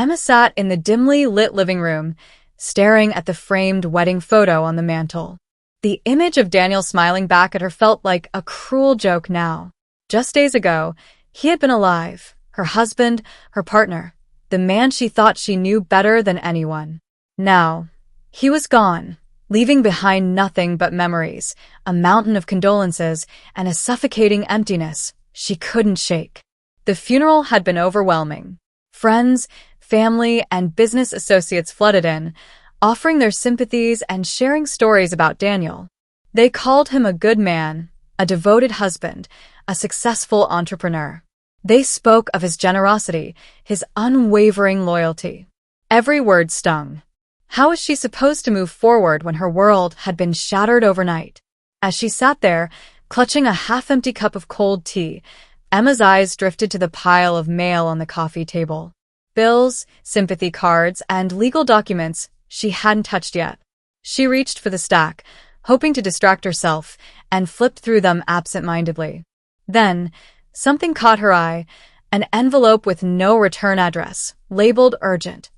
Emma sat in the dimly lit living room, staring at the framed wedding photo on the mantel. The image of Daniel smiling back at her felt like a cruel joke now. Just days ago, he had been alive, her husband, her partner, the man she thought she knew better than anyone. Now, he was gone, leaving behind nothing but memories, a mountain of condolences, and a suffocating emptiness she couldn't shake. The funeral had been overwhelming. Friends, family, and business associates flooded in, offering their sympathies and sharing stories about Daniel. They called him a good man, a devoted husband, a successful entrepreneur. They spoke of his generosity, his unwavering loyalty. Every word stung. How was she supposed to move forward when her world had been shattered overnight? As she sat there, clutching a half-empty cup of cold tea, Emma's eyes drifted to the pile of mail on the coffee table. Bills, sympathy cards, and legal documents she hadn't touched yet. She reached for the stack, hoping to distract herself, and flipped through them absent-mindedly. Then, something caught her eye, an envelope with no return address, labeled urgent.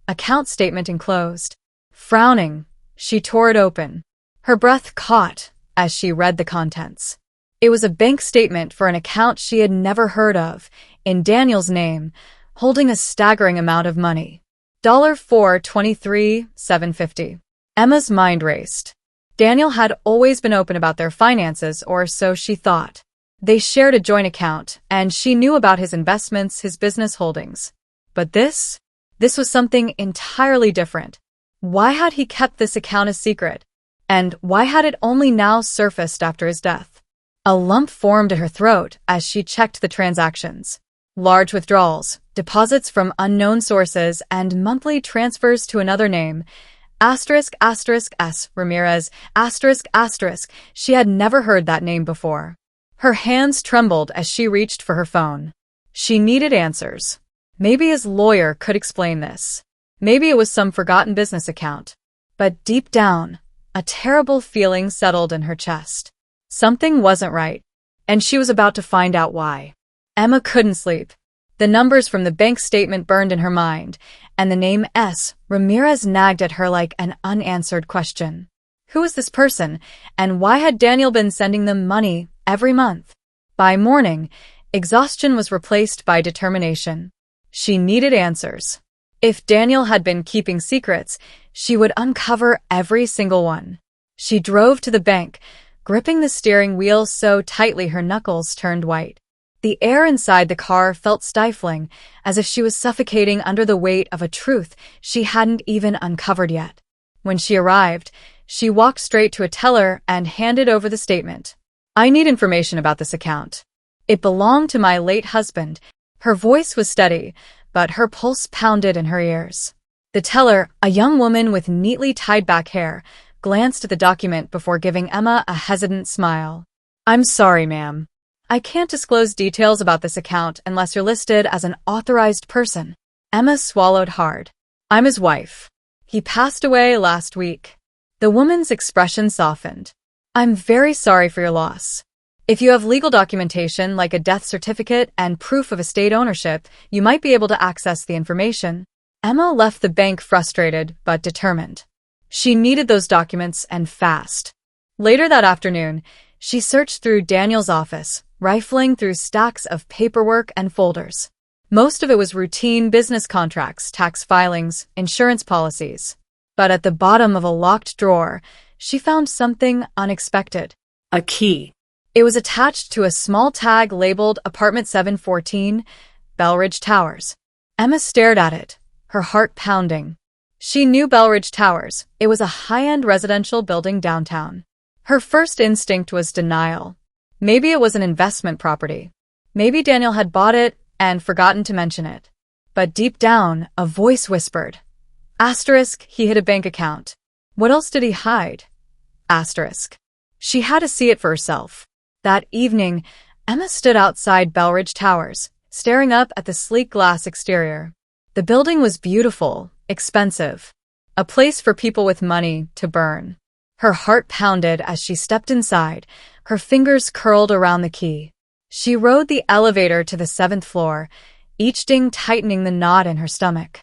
Account statement enclosed. Frowning, she tore it open. Her breath caught as she read the contents. It was a bank statement for an account she had never heard of, in Daniel's name, holding a staggering amount of money. $423,750. Emma's mind raced. Daniel had always been open about their finances, or so she thought. They shared a joint account, and she knew about his investments, his business holdings. But this was something entirely different. Why had he kept this account a secret? And why had it only now surfaced after his death? A lump formed at her throat as she checked the transactions. Large withdrawals, deposits from unknown sources, and monthly transfers to another name. **S. Ramirez, **. She had never heard that name before. Her hands trembled as she reached for her phone. She needed answers. Maybe his lawyer could explain this. Maybe it was some forgotten business account. But deep down, a terrible feeling settled in her chest. Something wasn't right, and she was about to find out why. Emma couldn't sleep. The numbers from the bank statement burned in her mind, and the name S. Ramirez nagged at her like an unanswered question. Who was this person, and why had Daniel been sending them money every month? By morning, exhaustion was replaced by determination. She needed answers. If Daniel had been keeping secrets, she would uncover every single one. She drove to the bank, gripping the steering wheel so tightly her knuckles turned white. The air inside the car felt stifling, as if she was suffocating under the weight of a truth she hadn't even uncovered yet. When she arrived, she walked straight to a teller and handed over the statement. "I need information about this account. It belonged to my late husband." Her voice was steady, but her pulse pounded in her ears. The teller, a young woman with neatly tied-back hair, glanced at the document before giving Emma a hesitant smile. "I'm sorry, ma'am. I can't disclose details about this account unless you're listed as an authorized person." Emma swallowed hard. "I'm his wife. He passed away last week." The woman's expression softened. "I'm very sorry for your loss. If you have legal documentation like a death certificate and proof of estate ownership, you might be able to access the information." Emma left the bank frustrated but determined. She needed those documents and fast. Later that afternoon, she searched through Daniel's office, rifling through stacks of paperwork and folders. Most of it was routine business contracts, tax filings, insurance policies. But at the bottom of a locked drawer, she found something unexpected. A key. It was attached to a small tag labeled Apartment 714, Belridge Towers. Emma stared at it, her heart pounding. She knew Belridge Towers. It was a high-end residential building downtown. Her first instinct was denial. Maybe it was an investment property. Maybe Daniel had bought it and forgotten to mention it. But deep down, a voice whispered. He hid a bank account. What else did he hide? She had to see it for herself. That evening, Emma stood outside Belridge Towers, staring up at the sleek glass exterior. The building was beautiful, expensive. A place for people with money to burn. Her heart pounded as she stepped inside, her fingers curled around the key. She rode the elevator to the 7th floor, each ding tightening the knot in her stomach.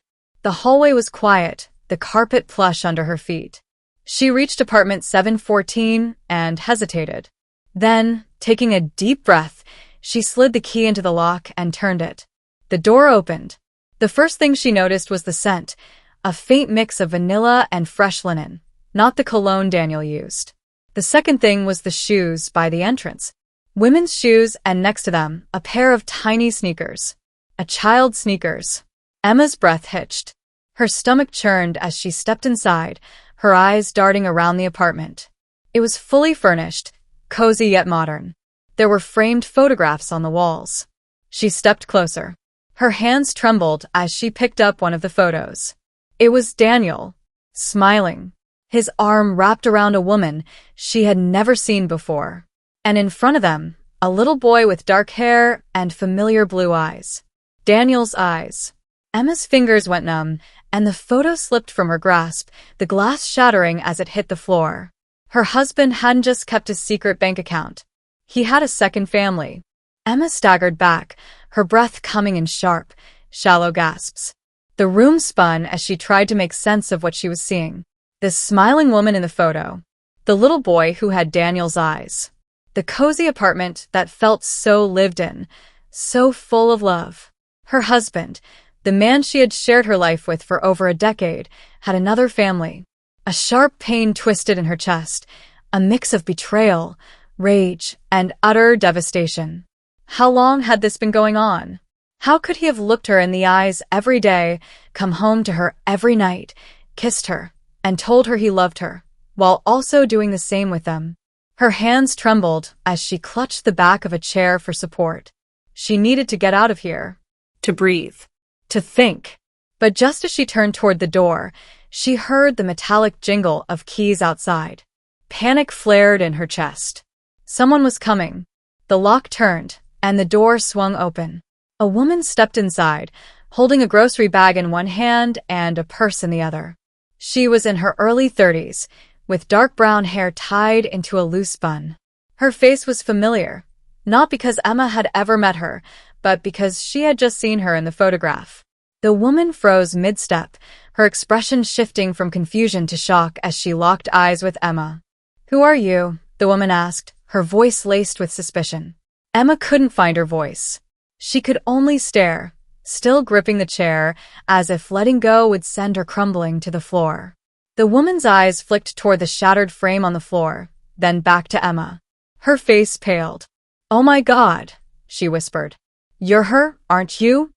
The hallway was quiet, the carpet plush under her feet. She reached apartment 714 and hesitated. Then, taking a deep breath, she slid the key into the lock and turned it. The door opened. The first thing she noticed was the scent, a faint mix of vanilla and fresh linen, not the cologne Daniel used. The second thing was the shoes by the entrance. Women's shoes, and next to them, a pair of tiny sneakers. A child's sneakers. Emma's breath hitched. Her stomach churned as she stepped inside, her eyes darting around the apartment. It was fully furnished, cozy yet modern. There were framed photographs on the walls. She stepped closer. Her hands trembled as she picked up one of the photos. It was Daniel, smiling, his arm wrapped around a woman she had never seen before. And in front of them, a little boy with dark hair and familiar blue eyes. Daniel's eyes. Emma's fingers went numb, and the photo slipped from her grasp, the glass shattering as it hit the floor. Her husband hadn't just kept a secret bank account. He had a second family. Emma staggered back, her breath coming in sharp, shallow gasps. The room spun as she tried to make sense of what she was seeing. The smiling woman in the photo. The little boy who had Daniel's eyes. The cozy apartment that felt so lived in, so full of love. Her husband, the man she had shared her life with for over a decade, had another family. A sharp pain twisted in her chest, a mix of betrayal, rage, and utter devastation. How long had this been going on? How could he have looked her in the eyes every day, come home to her every night, kissed her, and told her he loved her, while also doing the same with them? Her hands trembled as she clutched the back of a chair for support. She needed to get out of here. To breathe. To think. But just as she turned toward the door, she heard the metallic jingle of keys outside. Panic flared in her chest. Someone was coming. The lock turned, and the door swung open. A woman stepped inside, holding a grocery bag in one hand and a purse in the other. She was in her early 30s, with dark brown hair tied into a loose bun. Her face was familiar, not because Emma had ever met her, but because she had just seen her in the photograph. The woman froze mid-step, her expression shifting from confusion to shock as she locked eyes with Emma. "Who are you?" the woman asked, her voice laced with suspicion. Emma couldn't find her voice. She could only stare, still gripping the chair, as if letting go would send her crumbling to the floor. The woman's eyes flicked toward the shattered frame on the floor, then back to Emma. Her face paled. "Oh my God," she whispered. "You're her, aren't you?"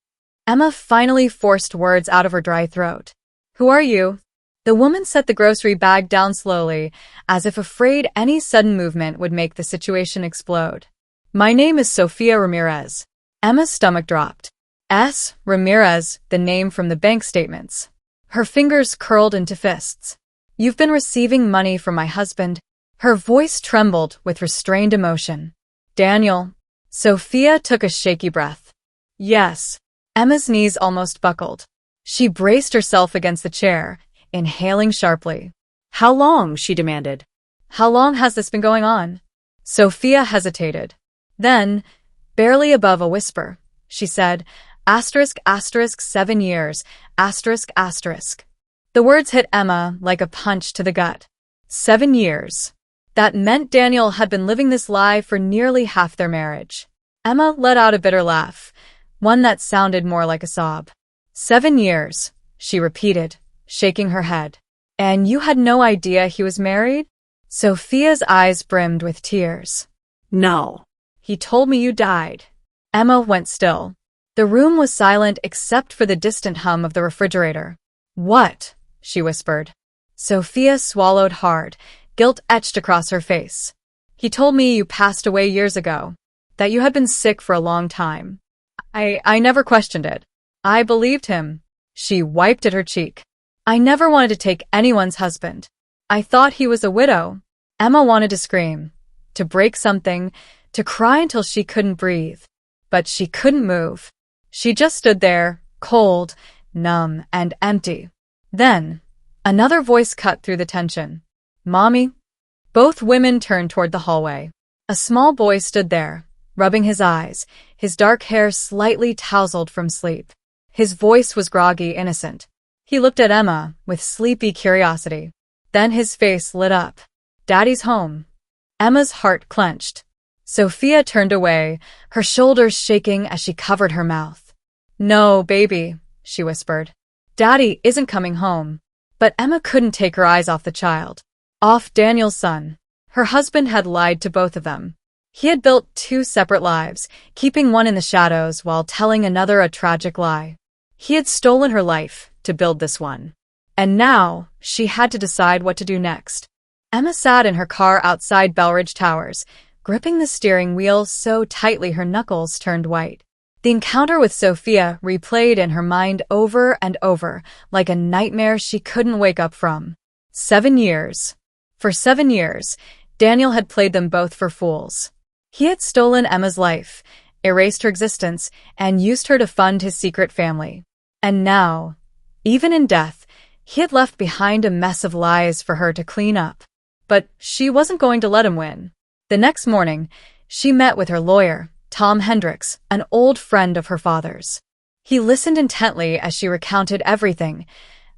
Emma finally forced words out of her dry throat. "Who are you?" The woman set the grocery bag down slowly, as if afraid any sudden movement would make the situation explode. "My name is Sofia Ramirez." Emma's stomach dropped. Ramirez, the name from the bank statements. Her fingers curled into fists. "You've been receiving money from my husband." Her voice trembled with restrained emotion. "Daniel." Sofia took a shaky breath. "Yes." Emma's knees almost buckled. She braced herself against the chair, inhaling sharply. "How long?" she demanded. "How long has this been going on?" Sofia hesitated. Then, barely above a whisper, she said, ***7 years, ***. The words hit Emma like a punch to the gut. 7 years. That meant Daniel had been living this lie for nearly half their marriage. Emma let out a bitter laugh, one that sounded more like a sob. 7 years, she repeated, shaking her head. "And you had no idea he was married?" Sofia's eyes brimmed with tears. "No. He told me you died." Emma went still. The room was silent except for the distant hum of the refrigerator. "What?" she whispered. Sofia swallowed hard, guilt etched across her face. "He told me you passed away years ago, that you had been sick for a long time. I never questioned it. I believed him." She wiped at her cheek. "I never wanted to take anyone's husband. I thought he was a widow." Emma wanted to scream, to break something, to cry until she couldn't breathe. But she couldn't move. She just stood there, cold, numb, and empty. Then, another voice cut through the tension. "Mommy?" Both women turned toward the hallway. A small boy stood there, rubbing his eyes, his dark hair slightly tousled from sleep. His voice was groggy, innocent. He looked at Emma with sleepy curiosity. Then his face lit up. "Daddy's home." Emma's heart clenched. Sophia turned away, her shoulders shaking as she covered her mouth. "No, baby," she whispered. "Daddy isn't coming home." But Emma couldn't take her eyes off the child. Off Daniel's son. Her husband had lied to both of them. He had built two separate lives, keeping one in the shadows while telling another a tragic lie. He had stolen her life to build this one. And now, she had to decide what to do next. Emma sat in her car outside Belridge Towers, gripping the steering wheel so tightly her knuckles turned white. The encounter with Sophia replayed in her mind over and over, like a nightmare she couldn't wake up from. 7 years. For 7 years, Daniel had played them both for fools. He had stolen Emma's life, erased her existence, and used her to fund his secret family. And now, even in death, he had left behind a mess of lies for her to clean up. But she wasn't going to let him win. The next morning, she met with her lawyer, Tom Hendricks, an old friend of her father's. He listened intently as she recounted everything.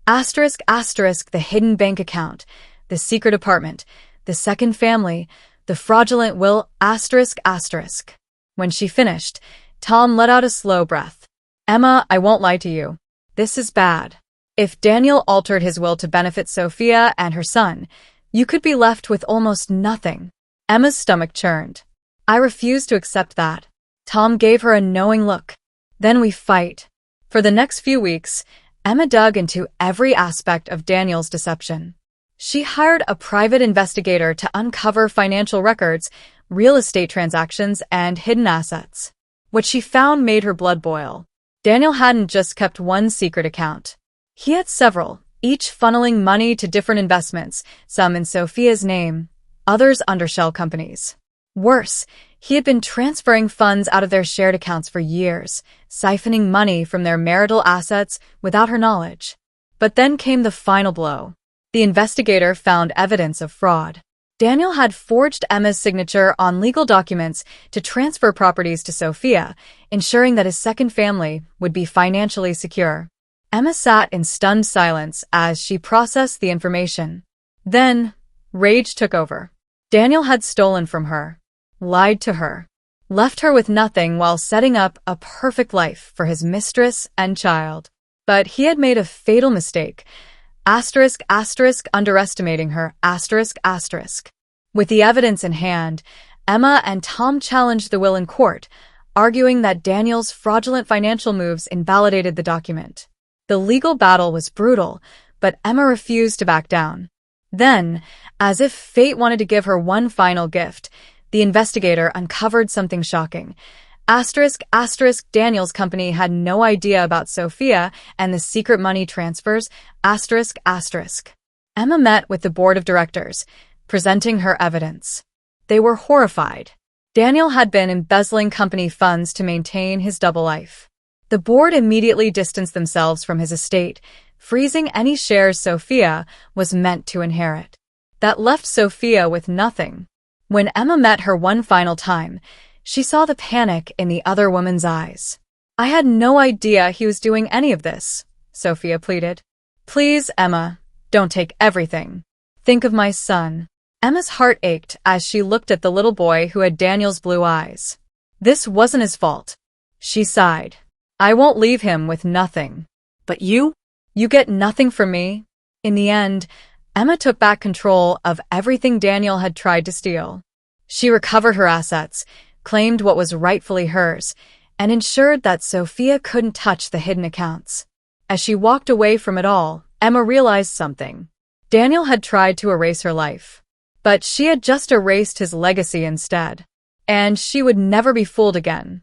Asterisk, asterisk, the hidden bank account, the secret apartment, the second family, the fraudulent will, asterisk, asterisk. When she finished, Tom let out a slow breath. "Emma, I won't lie to you. This is bad. If Daniel altered his will to benefit Sophia and her son, you could be left with almost nothing." Emma's stomach churned. "I refuse to accept that." Tom gave her a knowing look. "Then we fight." For the next few weeks, Emma dug into every aspect of Daniel's deception. She hired a private investigator to uncover financial records, real estate transactions, and hidden assets. What she found made her blood boil. Daniel hadn't just kept one secret account. He had several, each funneling money to different investments, some in Sophia's name, others under shell companies. Worse, he had been transferring funds out of their shared accounts for years, siphoning money from their marital assets without her knowledge. But then came the final blow. The investigator found evidence of fraud. Daniel had forged Emma's signature on legal documents to transfer properties to Sophia, ensuring that his second family would be financially secure. Emma sat in stunned silence as she processed the information. Then, rage took over. Daniel had stolen from her, lied to her, left her with nothing while setting up a perfect life for his mistress and child. But he had made a fatal mistake. Asterisk, asterisk, underestimating her, asterisk, asterisk. With the evidence in hand, Emma and Tom challenged the will in court, arguing that Daniel's fraudulent financial moves invalidated the document. The legal battle was brutal, but Emma refused to back down. Then, as if fate wanted to give her one final gift, the investigator uncovered something shocking. Asterisk, asterisk, Daniel's company had no idea about Sophia and the secret money transfers, asterisk, asterisk. Emma met with the board of directors, presenting her evidence. They were horrified. Daniel had been embezzling company funds to maintain his double life. The board immediately distanced themselves from his estate, freezing any shares Sophia was meant to inherit. That left Sophia with nothing. When Emma met her one final time, she saw the panic in the other woman's eyes. "I had no idea he was doing any of this," Sophia pleaded. "Please, Emma, don't take everything. Think of my son." Emma's heart ached as she looked at the little boy who had Daniel's blue eyes. This wasn't his fault. She sighed. "I won't leave him with nothing. But you? You get nothing from me." In the end, Emma took back control of everything Daniel had tried to steal. She recovered her assets, claimed what was rightfully hers, and ensured that Sophia couldn't touch the hidden accounts. As she walked away from it all, Emma realized something. Daniel had tried to erase her life, but she had just erased his legacy instead. And she would never be fooled again.